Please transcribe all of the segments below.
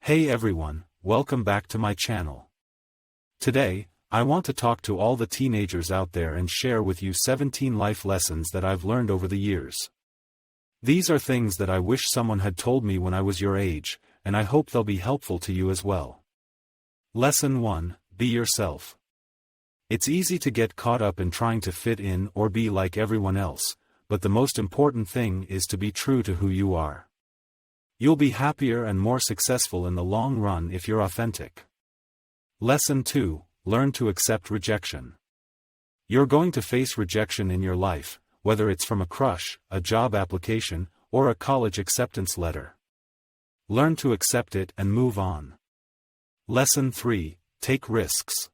Hey everyone, welcome back to my channel. Today, I want to talk to all the teenagers out there and share with you 17 life lessons that I've learned over the years. These are things that I wish someone had told me when I was your age, and I hope they'll be helpful to you as well. Lesson 1: Be yourself. It's easy to get caught up in trying to fit in or be like everyone else, but the most important thing is to be true to who you are. You'll be happier and more successful in the long run if you're authentic. Lesson 2: Learn to accept rejection. You're going to face rejection in your life, whether it's from a crush, a job application, or a college acceptance letter. Learn to accept it and move on. Lesson 3: Take risks.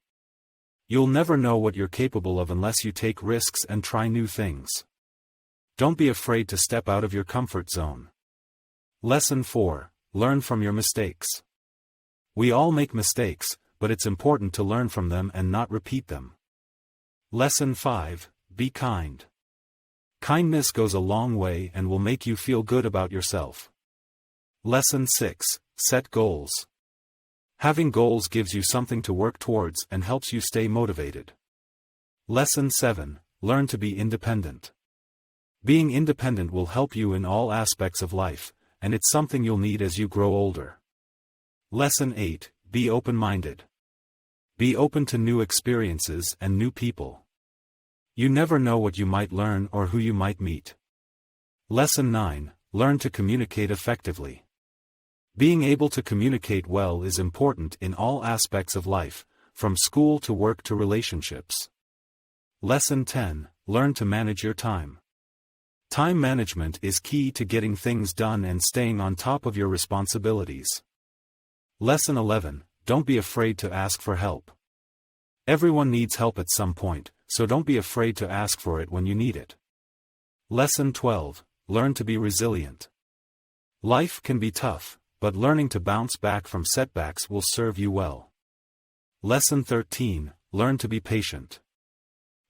You'll never know what you're capable of unless you take risks and try new things. Don't be afraid to step out of your comfort zone. Lesson 4: Learn from your mistakes. We all make mistakes, but it's important to learn from them and not repeat them. Lesson 5: Be kind. Kindness goes a long way and will make you feel good about yourself. Lesson 6: Set goals. Having goals gives you something to work towards and helps you stay motivated. Lesson 7: Learn to be independent. Being independent will help you in all aspects of life, and it's something you'll need as you grow older. Lesson 8: Be open-minded. Be open to new experiences and new people. You never know what you might learn or who you might meet. Lesson 9: Learn to communicate effectively. Being able to communicate well is important in all aspects of life, from school to work to relationships. Lesson 10: Learn to manage your time. Time management is key to getting things done and staying on top of your responsibilities. Lesson 11: Don't be afraid to ask for help. Everyone needs help at some point, so don't be afraid to ask for it when you need it. Lesson 12: Learn to be resilient. Life can be tough, but learning to bounce back from setbacks will serve you well. Lesson 13: Learn to be patient.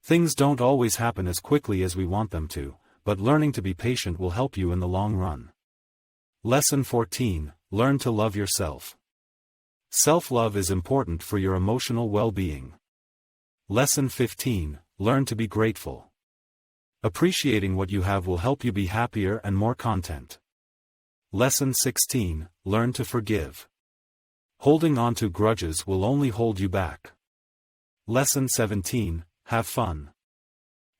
Things don't always happen as quickly as we want them to, but learning to be patient will help you in the long run. Lesson 14: Learn to love yourself. Self-love is important for your emotional well-being. Lesson 15: Learn to be grateful. Appreciating what you have will help you be happier and more content. Lesson 16: Learn to forgive. Holding on to grudges will only hold you back. Lesson 17: Have fun.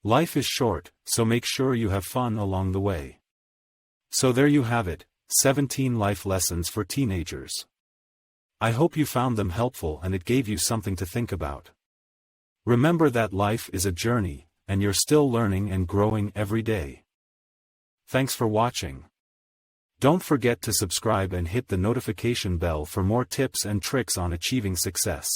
Life is short, so make sure you have fun along the way. So there you have it, 17 life lessons for teenagers. I hope you found them helpful and it gave you something to think about. Remember that life is a journey, and you're still learning and growing every day. Thanks for watching. Don't forget to subscribe and hit the notification bell for more tips and tricks on achieving success.